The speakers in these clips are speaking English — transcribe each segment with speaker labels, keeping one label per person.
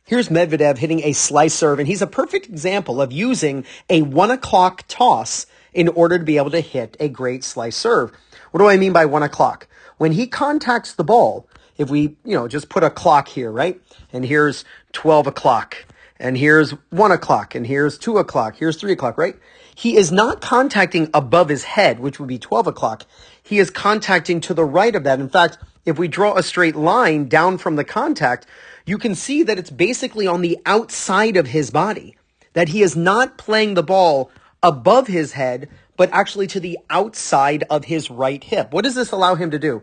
Speaker 1: Here's Medvedev hitting a slice serve, and he's a perfect example of using a 1 o'clock toss in order to be able to hit a great slice serve. What do I mean by 1 o'clock? When he contacts the ball, if we, just put a clock here, right? And here's 12 o'clock, and here's 1 o'clock, and here's 2 o'clock, here's 3 o'clock, right? He is not contacting above his head, which would be 12 o'clock. He is contacting to the right of that. In fact, if we draw a straight line down from the contact, you can see that it's basically on the outside of his body, that he is not playing the ball above his head, but actually to the outside of his right hip. What does this allow him to do?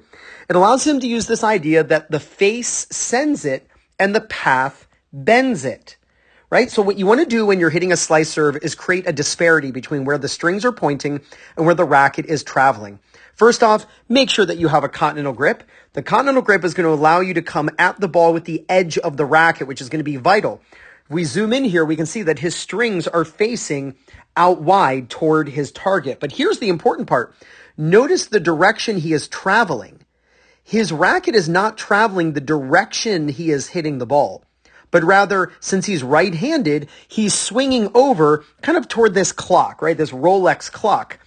Speaker 1: It allows him to use this idea that the face sends it and the path bends it, right? So what you want to do when you're hitting a slice serve is create a disparity between where the strings are pointing and where the racket is traveling. First off, make sure that you have a continental grip. The continental grip is going to allow you to come at the ball with the edge of the racket, which is going to be vital. If we zoom in here, we can see that his strings are facing out wide toward his target. But here's the important part. Notice the direction he is traveling. His racket is not traveling the direction he is hitting the ball, but rather, since he's right-handed, he's swinging over kind of toward this clock, right? This Rolex clock.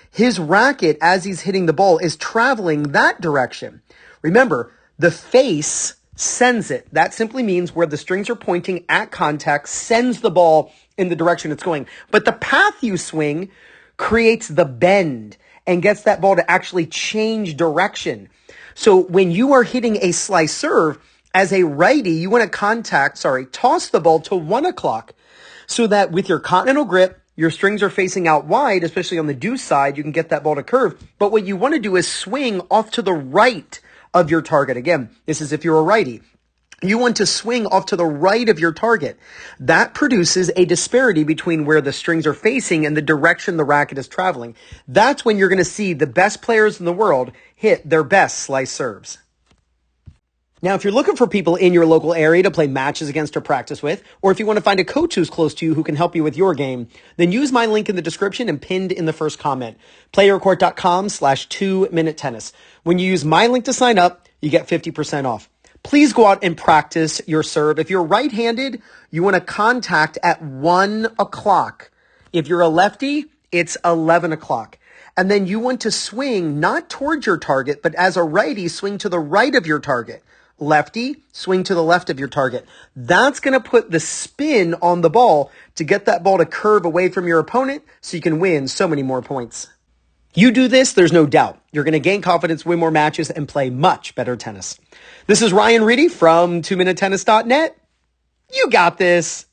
Speaker 1: His racket, as he's hitting the ball, is traveling that direction. Remember, the face sends it. That simply means where the strings are pointing at contact sends the ball in the direction it's going. But the path you swing creates the bend and gets that ball to actually change direction. So when you are hitting a slice serve, as a righty, you want to toss the ball to 1 o'clock so that with your continental grip, your strings are facing out wide, especially on the deuce side, you can get that ball to curve. But what you want to do is swing off to the right of your target. Again, this is if you're a righty. You want to swing off to the right of your target. That produces a disparity between where the strings are facing and the direction the racket is traveling. That's when you're going to see the best players in the world hit their best slice serves. Now, if you're looking for people in your local area to play matches against or practice with, or if you want to find a coach who's close to you who can help you with your game, then use my link in the description and pinned in the first comment, playercourt.com/2minute tennis. When you use my link to sign up, you get 50% off. Please go out and practice your serve. If you're right-handed, you want to contact at 1 o'clock. If you're a lefty, it's 11 o'clock. And then you want to swing not towards your target, but as a righty, swing to the right of your target. Lefty, swing to the left of your target. That's going to put the spin on the ball to get that ball to curve away from your opponent so you can win so many more points. You do this, there's no doubt. You're going to gain confidence, win more matches, and play much better tennis. This is Ryan Reedy from 2minutetennis.net. You got this.